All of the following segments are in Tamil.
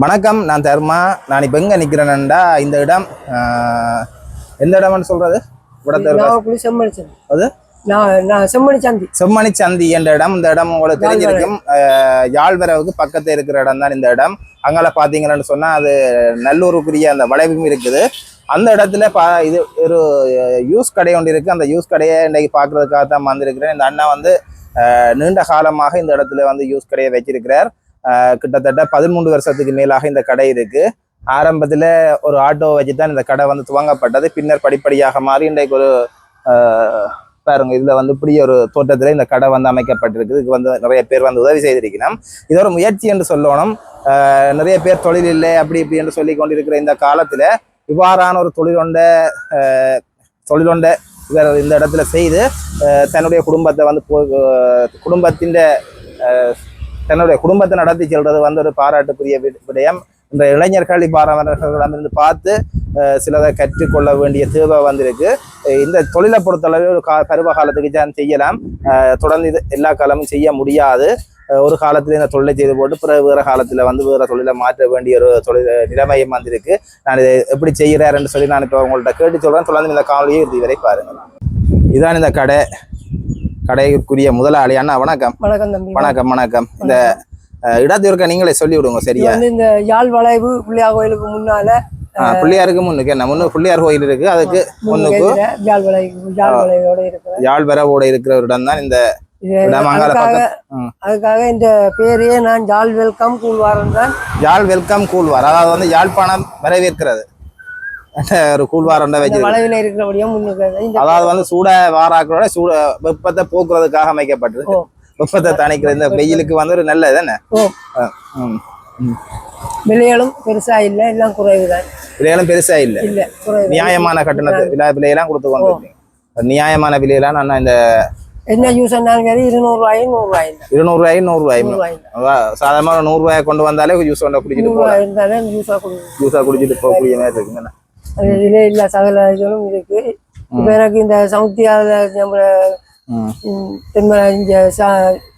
வணக்கம், நான் தர்மா. நான் இப்போ எங்கே நிற்கிறேன்டா, இந்த இடம் எந்த இடம்னு சொல்றது? அது செம்மணி சந்தி என்ற இடம். இந்த இடம் உங்களுக்கு தெரிஞ்சிருக்கும். யாழ்வரவுக்கு பக்கத்தில் இருக்கிற இடம் தான் இந்த இடம். அங்கே பார்த்தீங்கன்னு சொன்னால் அது நல்லூருக்குரிய அந்த வளைவும் இருக்குது. அந்த இடத்துல இது ஒரு யூஸ் கடை ஒன்று இருக்குது. அந்த யூஸ் கடையை இன்றைக்கு பார்க்குறதுக்காக தான் வந்திருக்கிறேன். இந்த அண்ணா வந்து நீண்ட காலமாக இந்த இடத்துல வந்து யூஸ் கடையை வச்சிருக்கிறார். கிட்டத்தட்ட 13 வருஷத்துக்கு மேலாக இந்த கடை இருக்கு. ஆரம்பத்துல ஒரு ஆட்டோ வச்சுதான் இந்த கடை வந்து துவங்கப்பட்டது. பின்னர் படிப்படியாக மாறி இன்றைக்கு ஒரு பாருங்க, இதுல வந்து இப்படி ஒரு தோட்டத்துல இந்த கடை வந்து அமைக்கப்பட்டிருக்கு. இதுக்கு வந்து நிறைய பேர் வந்து உதவி செய்திருக்கணும். இது ஒரு முயற்சி என்று சொல்லணும். நிறைய பேர் தொழில் இல்லை அப்படி இப்படி என்று சொல்லி கொண்டிருக்கிற இந்த காலத்துல இவ்வாறான ஒரு தொழிலொண்ட இந்த இடத்துல செய்து தன்னுடைய குடும்பத்தை வந்து தன்னுடைய குடும்பத்தை நடத்தி செல்றது வந்து ஒரு பாராட்டுக்குரிய விடயம். இந்த இளைஞர்கள் இவ்வாறானவர்களிடமிருந்து பார்த்து சிலதை கற்றுக்கொள்ள வேண்டிய தேவை வந்திருக்கு. இந்த தொழிலை பொறுத்தளவு ஒரு பருவ காலத்துக்கு தான் செய்யலாம். தொடர்ந்து இது எல்லா காலமும் செய்ய முடியாது. ஒரு காலத்துல இந்த தொழிலை செய்து போட்டு பிறகு வேற காலத்துல வந்து வேற தொழிலை மாற்ற வேண்டிய ஒரு தொழில் நிலைமையும் வந்திருக்கு. நான் இதை எப்படி செய்கிறாருன்னு சொல்லி நான் இப்போ உங்கள்கிட்ட கேட்டு சொல்றேன். தொடர்ந்து இந்த காலையை இதுவரை பாருங்க. இதுதான் இந்த கடைக்குரிய முதலாளி. அண்ணா வணக்கம். வணக்கம் வணக்கம். இந்த இடத்திற்கு நீங்களே சொல்லி விடுங்க. சரியா? இந்த யாழ் வளைவு பிள்ளையார் கோயிலுக்கு முன்னால, பிள்ளையாருக்கு முன்னுக்கு என்ன முன்னு பிள்ளையார் கோயில் இருக்கு. அதுக்கு முன்னுக்கு யாழ் வரவோட இருக்கிற ஒரு இடம் தான் இந்த இடம். அதுக்காக இந்த பேரையே நான் யாழ் வெல்கம் கூழ்வாரம் தான். யாழ் வெல்கம் கூழ்வார், அதாவது வந்து யாழ்ப்பாணம் வரவேற்கிறது ஒரு கூழ்வாரம் இருக்கிறபடியும். அதாவது வந்து சூட வாராக்களோட சூட வெப்பத்தை போக்குறதுக்காக அமைக்கப்பட்டிருக்கு. வெப்பத்தை தணிக்கிற இந்த வெயிலுக்கு வந்து ஒரு நல்ல தானே. விலைகளும் பெருசா இல்ல, எல்லாம் குறைவுதான். விலைகளும் பெருசா இல்ல, நியாயமான கட்டணத்தை விலையெல்லாம் கொடுத்து கொண்டு நியாயமான விலையெல்லாம் நான் இந்த என்ன யூஸ் ஆனாலும் 200 ரூபாயும் 100 ரூபாயும் சாதாரணமாக 100 ரூபாயை கொண்டு வந்தாலே யூஸ் பண்ண குடிச்சிட்டு ஜூஸா குடிச்சிட்டு போகக்கூடிய மாதிரி இருக்குங்க. இதுல இல்ல சகல இதுவும் இருக்கு. இப்ப எனக்கு இந்த சமுத்தியால நம்ம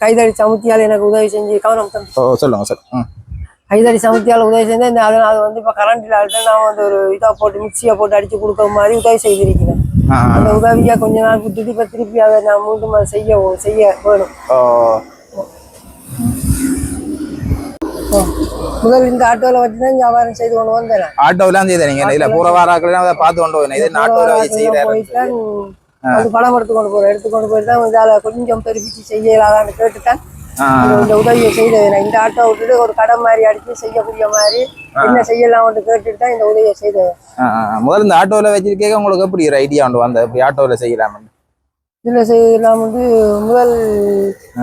கைதடி சமுத்தியால எனக்கு உதவி செஞ்சு கவனம் சொல்லுங்க சார். கைதடி சமுத்தியால உதவி செஞ்சேன். இந்த அதை வந்து இப்ப கரண்ட்ல நான் வந்து ஒரு இதா போட்டு மிக்சியா போட்டு அடிச்சு கொடுக்குற மாதிரி உதவி செய்திருக்கிறேன். அந்த உதவியா கொஞ்ச நாள் விட்டுட்டு இப்ப திருப்பி அதை நான் மீண்டும் செய்ய வேணும். முதல் இந்த ஆட்டோல வச்சுதான் வியாபாரம் செய்து கொண்டு வந்தேன். ஆட்டோலாம் செய்தீங்க? போற வாராக்கள் பார்த்து கொண்டு போயிட்டு அது பணம் எடுத்துக்கொண்டு போயிட்டு தான் இதால கொஞ்சம் பெருப்பிச்சு செய்யலாதான்னு கேட்டுத்தான் இந்த உதவியை செய்தேன். இந்த ஆட்டோ விட்டுட்டு ஒரு கடை மாதிரி அடிச்சு செய்யக்கூடிய மாதிரி என்ன செய்யலாம் கேட்டுட்டு தான் இந்த உதவியை செய்தேன். முதல்ல இந்த ஆட்டோல வச்சிருக்கே உங்களுக்கு எப்படி ஒரு ஐடியா உண்டு வந்த இப்படி ஆட்டோல செய்யலாம்? இதுல செய்யலாம் வந்து முதல்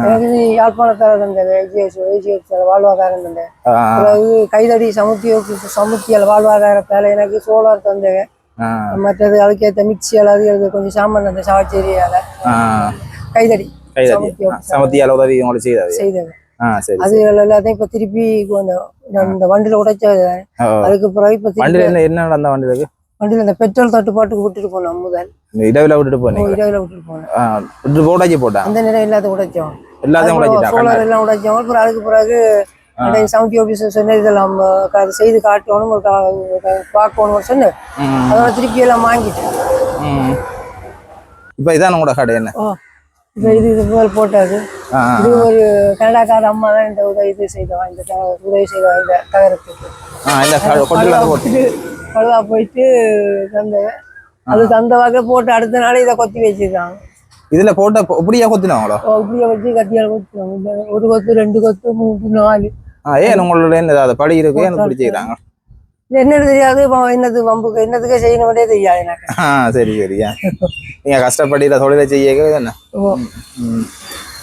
எனக்கு யாழ்ப்பாணத்தார தந்தேன், வாழ்வாதாரம் தந்தேன். பிறகு கைதடி சமுத்தியல் வாழ்வாதாரத்தால எனக்கு சோலார் தந்தேன். மற்றது அதுக்கேற்ற மிக்சியால் அது கொஞ்சம் சாமான் தந்தேன். சாவச்சேரியால கைதடி சமுத்தியால உதவி உங்களுக்கு செய்தது. அது எல்லாத்தையும் இப்ப திருப்பி இந்த வண்டியில உடைச்சது. அதுக்கு பிறகு இப்ப என்ன நடந்த வண்டியில இந்த பெட்ரோல் தட்டுப்பாட்டுக்கு விட்டுட்டு போனோம். முதல் இடவில விட்டுட்டு போனேன். அந்த நிலை எல்லாத்தையும் உடைச்சோம். சோலார் எல்லாம் உடைச்சோம். அப்புறம் அதுக்கு பிறகு சமுத்தி ஆபீஸ் சொன்ன இதெல்லாம் செய்து காட்டணும், பார்க்கணும் சொன்னேன். அதோட திருப்பி எல்லாம் வாங்கிட்டேன். இப்ப இதான் உங்களோட கடை என்ன? இப்ப இது முதல் போட்டாது. இது ஒரு கனடாக்கார அம்மா தான் இந்த உதவி செய்தவா. இந்த தகரத்துக்கு பழுவா போயிட்டு தந்தேன். அது தந்த வகை போட்டு அடுத்த நாளே இதை கொத்தி வச்சிருக்காங்க. இதுல போட்ட இப்படியா கொத்தினாங்களோ? இப்படியா வச்சு கத்தியால கொத்துவாங்க. ஒரு கொத்து, 2 கொத்து, 3, 4. ஏன் உங்களோட படி இருக்கு எனக்கு பிடிச்சிக்கிறாங்க? என்னது தெரியாது. என்னது வம்புக்கு என்னதுக்கே செய்யணும்னே தெரியாது எனக்கு. சரி சரியா. நீங்க கஷ்டப்பட்டு தொழிலை செய்ய என்ன?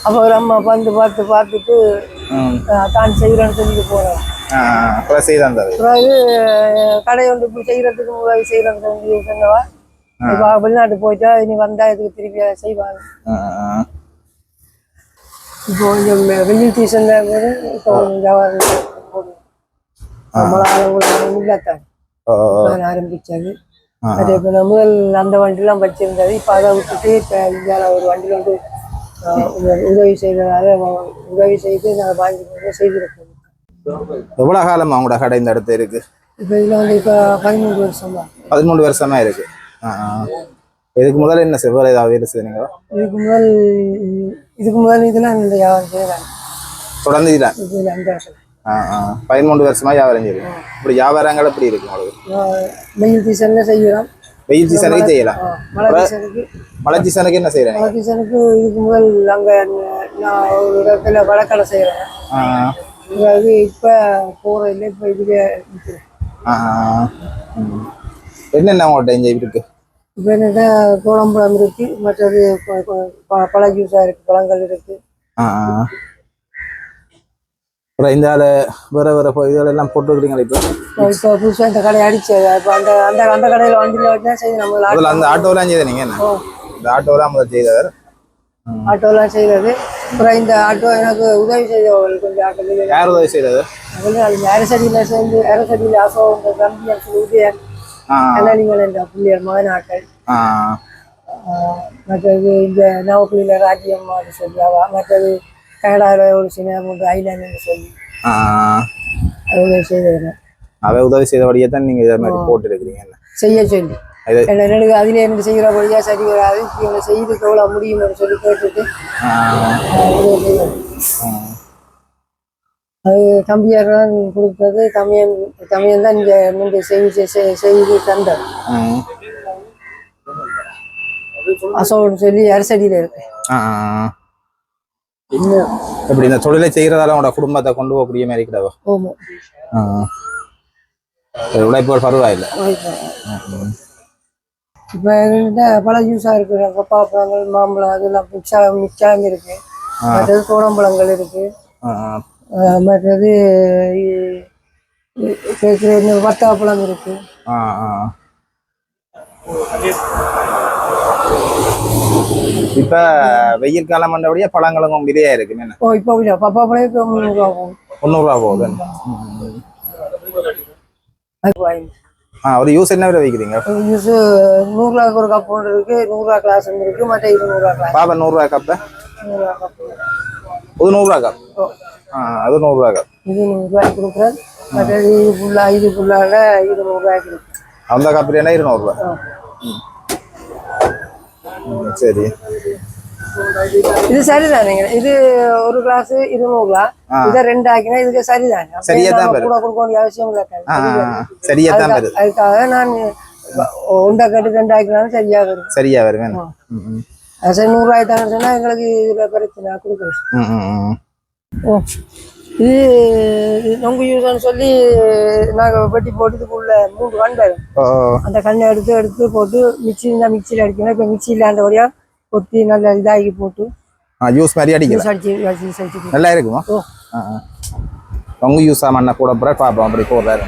அப்போ ஒரு அம்மா வந்து பார்த்துட்டு தான் செய்யறேன்னு சொல்லிட்டு போறேன். பிறகு கடை ஒன்று இப்படி செய்யறதுக்கு உதவி செய்யறதுக்கு சொன்னவா. இப்போ வெளிநாட்டு போயிட்டா இனி வந்தா இதுக்கு திருப்பி செய்வாங்க. இப்போ கொஞ்சம் வெயில் சீசன் இப்போ வியாபாரம் ஆரம்பிச்சது. அது இப்போ முதல் அந்த வண்டிலாம் வச்சிருந்தது. இப்போ அதை விட்டுட்டு இப்போ இந்தியாவில் ஒரு வண்டியில் வந்து உதவி செய்ததால உதவி செய்து நாங்கள் வாங்கி செய்திருக்கோம். எவ்வளவு காலமா உங்களோட கடை இந்த இடத்துல இருக்கு? இப்போ இதில் வந்து இப்போ 13 வருஷம் தான். 13 வருஷமா இருக்கு. இதுக்கு முதல்ல என்ன வேற ஏதாவது வேலை செய்றீங்க? இதுக்கு முதல் இதெல்லாம் இந்த வியாபாரம் செய்யலாம். தொடர்ந்து இதெல்லாம் இது 5 வருஷம். 13 வருஷமா வியாபாரம் செய்யுங்க. இப்படி வியாபாரங்கள் எப்படி இருக்கு உங்களுக்கு? வெயில் சீசன்ல செய்யலாம். வெயில் சீசனுக்கு செய்யலாம். மழை சீசனுக்கு என்ன செய்யறேன்? மழை சீசனுக்கு இதுக்கு முதல் அங்கே நான் ஒரு இடத்துல வடக்கடை செய்கிறேன். அது இப்போ போகிற இல்லை, இப்போ இதுக்கு நிற்கிறேன். என்னென்ன உங்கள்கிட்ட இங்கே இருக்கு? இப்போ என்னென்னா கோலம்பழம் இருக்கு, மற்றது பழ ஜூஸாக இருக்கு, பழங்கள் இருக்கு. அப்புறம் இந்த வேற வேற இதெல்லாம் போட்டுருக்கீங்களா? இப்போ புதுசாக இந்த கடையை அடிச்சது. இப்போ அந்த அந்த அந்த கடையில் வண்டியில் வச்சு செய்து நம்ம அந்த ஆட்டோலாம் செய்த நீங்கள் என்ன இந்த ஆட்டோலாம் முதல் செய்தவர்? ஆட்டோலாம் செய்தது. அப்புறம் இந்த ஆட்டோ எனக்கு உதவி செய்தவர்கள் கொஞ்சம் ஆட்டோ. யார் உதவி செய்தது? அரசடியில் சேர்ந்து அரசடியில் அசோக தம்பி உதயன் கண்ணாடிகள் என்ற புள்ளியர் மகன் ஆட்கள். மற்றது இந்த நவக்குழியில் ராஜ்யம் சொல்லியாவா, மற்றது கனடாவில் ஒரு சின்ன ஐலாண்டு சொல்லி உதவி செய்தவர்கள். உதவி செய்தபடியே தான் நீங்கள் இதை மாதிரி போட்டுருக்கிறீங்க செய்ய சொல்லி எனக்கு அதில் எனக்கு செய்கிறபடியா சரி வராது, இவங்க செய்துக்கு எவ்வளோ முடியும்னு சொல்லி கேட்டுட்டு அது தம்பியார் தான் கொடுத்தது. தமையன் தான் இங்கே முன்பு செய்து தந்தார். அசோன்னு சொல்லி அரசடியில் இருக்கு. எப்படி இந்த தொழிலை செய்யறதால உங்களோட குடும்பத்தை கொண்டு போகக்கூடிய மாதிரி கிடவா? உழைப்போர் பரவாயில்லை. இப்போ எங்கள்கிட்ட பல ஜூஸாக இருக்குது. பப்பாப்பழங்கள், மாம்பழம், அதெல்லாம் மிச்சாம் இருக்கு. மற்றது கோடம்பழங்கள் இருக்கு. மற்றது வத்தாப்பழம் இருக்கு. இப்ப வெயில் காலம் பண்ணபடியா பழங்களும் விதையா இருக்கு. இப்போ பப்பாப்பழம் இப்போ 300 ரூபா போகுது. 300 ரூபா போகுது. ஒரு யூஸ் என்ன விலை வைக்கிறீங்க? யூஸ் 100 ரூபாய்க்கு ஒரு கப் ஒன்று இருக்கு, 100 ரூபா கிளாஸ் இருக்கு, மற்ற 200 ரூபா கிளாஸ். பாப்பா 100 ரூபா கப்? 100 ரூபா கப். அது 100 ரூபா கப். அது 100 ரூபா கப். இது 100 ரூபாய்க்கு கொடுக்குறது. மற்றது இது ஃபுல்லாக 200 ரூபாய்க்கு இருக்கு. அந்த கப் என்ன 200 ரூபா? சரி, இது சரிதானே? இது ஒரு கிளாஸ் 200 ரூபா. இதை 2 ஆக்கினா இதுக்கு சரிதானே? கூட கொடுக்க வேண்டிய அவசியம் இல்லை. அதுக்காக நான் 1 கட்டு 2 ஆக்கினாலும் சரியா வரும். சரி, 100 ரூபாய் தானே சொன்னா எங்களுக்கு இதுல பிரச்சனை கொடுக்குறோம். இது நொங்கு யூஸ்ன்னு சொல்லி நாங்கள் வெட்டி போட்டு இதுக்குள்ள 3 கண் வரும். அந்த கண்ணை எடுத்து போட்டு மிக்சியில் அடிக்கணும். இப்போ மிக்சி இல்லாண்டபடியா கொத்தி நல்லா இதாகி போட்டு ஜூஸ் மாதிரி அடிச்சு நல்லா இருக்குமா? நொங்கு யூஸ் மண்ணை கூட போட பார்ப்போம் அப்படி போடுறாரு.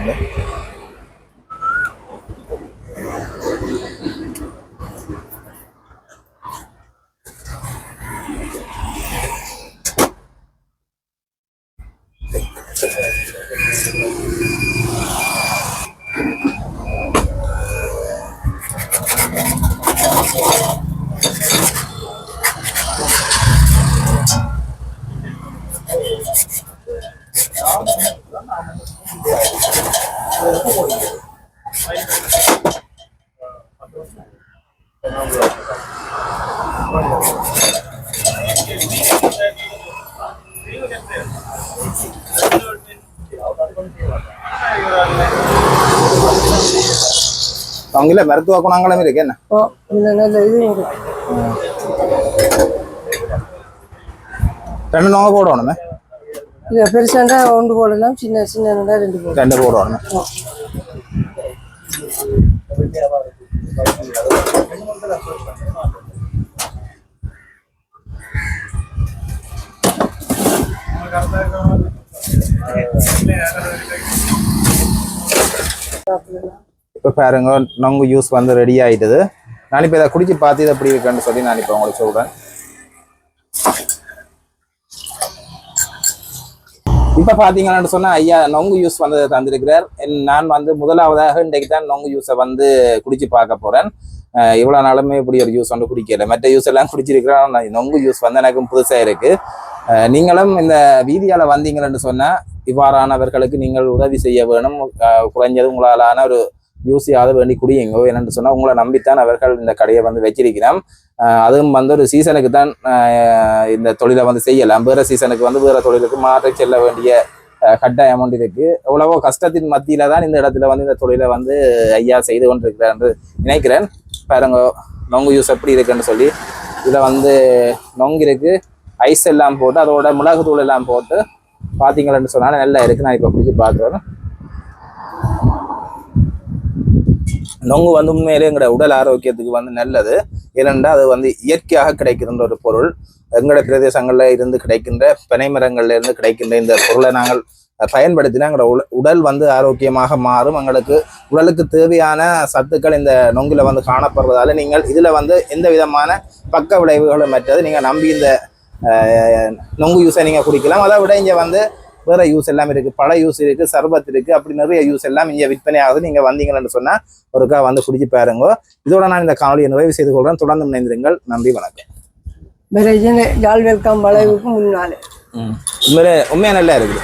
அவங்கள மருத்துவ குணங்களும் இருக்கு. என்ன ரெண்டு நோங்க போடணுமே? பெருசாண்டா 1 போடலாம், சின்ன 2 போடணும். இப்போ பாருங்க, நொங்கு ஜூஸ் வந்து ரெடி ஆயிட்டது. நான் இப்போ இதை குடிச்சு பார்த்து இதை எப்படி இருக்குன்னு சொல்லி நான் இப்போ உங்களுக்கு சொல்றேன். இப்போ பார்த்தீங்கன்னு சொன்னா ஐயா நொங்கு ஜூஸ் வந்து தந்திருக்கிறார். நான் வந்து முதலாவதாக இன்றைக்கு தான் நொங்கு ஜூஸை வந்து குடிச்சு பார்க்க போறேன். இவ்வளோ நாளுமே இப்படி ஒரு ஜூஸ் வந்து குடிக்கல. மற்ற ஜூஸ் எல்லாம் குடிச்சிருக்கிறோம். நொங்கு ஜூஸ் வந்து எனக்கும் புதுசாக இருக்கு. நீங்களும் இந்த வீதியால் வந்தீங்கன்னு சொன்னால் இவ்வாறானவர்களுக்கு நீங்கள் உதவி செய்ய வேணும். குறைஞ்சது உங்களாலான ஒரு யூஸையாவது வேண்டி குடியுங்க. என்னென்னு சொன்னால் உங்களை நம்பித்தான் அவர்கள் இந்த கடையை வந்து வச்சிருக்கிறோம். அதுவும் வந்து ஒரு சீசனுக்கு தான் இந்த தொழிலை வந்து செய்யலாம். வேறு சீசனுக்கு வந்து வேறு தொழிலுக்கு மாற்றி செல்ல வேண்டிய கட்டாய அமௌண்ட் இருக்கு. எவ்வளவோ கஷ்டத்தின் மத்தியில தான் இந்த இடத்துல வந்து இந்த தொழிலை வந்து ஐயா செய்து கொண்டிருக்கிறார் என்று நினைக்கிறேன். பாருங்க நொங்கு யூஸ் எப்படி இருக்குன்னு சொல்லி. இதில் வந்து நொங்கு இருக்கு, ஐஸ் எல்லாம் போட்டு அதோட மிளகு தூள் எல்லாம் போட்டு பார்த்தீங்களன்னு சொன்னாலும் நல்லா இருக்கு. நான் இப்போ பிடிச்சி பார்க்குறேன். நொங்கு வந்து உண்மையிலே எங்களோட உடல் ஆரோக்கியத்துக்கு வந்து நல்லது. ஏனென்றால் அது வந்து இயற்கையாக கிடைக்கின்ற ஒரு பொருள். எங்களோட பிரதேசங்களில் இருந்து கிடைக்கின்ற பனை மரங்கள்ல இருந்து கிடைக்கின்ற இந்த பொருளை நாங்கள் பயன்படுத்தினா எங்களோட உடல் வந்து ஆரோக்கியமாக மாறும். எங்களுக்கு உடலுக்கு தேவையான சத்துக்கள் இந்த நொங்குல வந்து காணப்படுறதால நீங்கள் இதுல வந்து எந்த விதமான பக்க விளைவுகளும் மற்றது நீங்கள் நம்பி இந்த நொங்கு யூஸை நீங்கள் குடிக்கலாம். அதை விட இங்கே வந்து வேற யூஸ் எல்லாம் இருக்கு, பழ யூஸ் இருக்கு, சர்பத் இருக்கு, அப்படி நிறைய யூஸ் எல்லாம் இங்கே விற்பனை ஆகுது. நீங்க வந்தீங்கன்னு சொன்னா ஒருக்கா வந்து குடிச்சு பாருங்க. இதோட நான் இந்த காணொலியை நிறைவு செய்து கொள்றேன். தொடர்ந்து இணைந்திருங்கள். நன்றி, வணக்கம். ஜால் வெல்கம் வளைவுக்கு முன்னாலே உண்மையா நல்லா இருக்குது.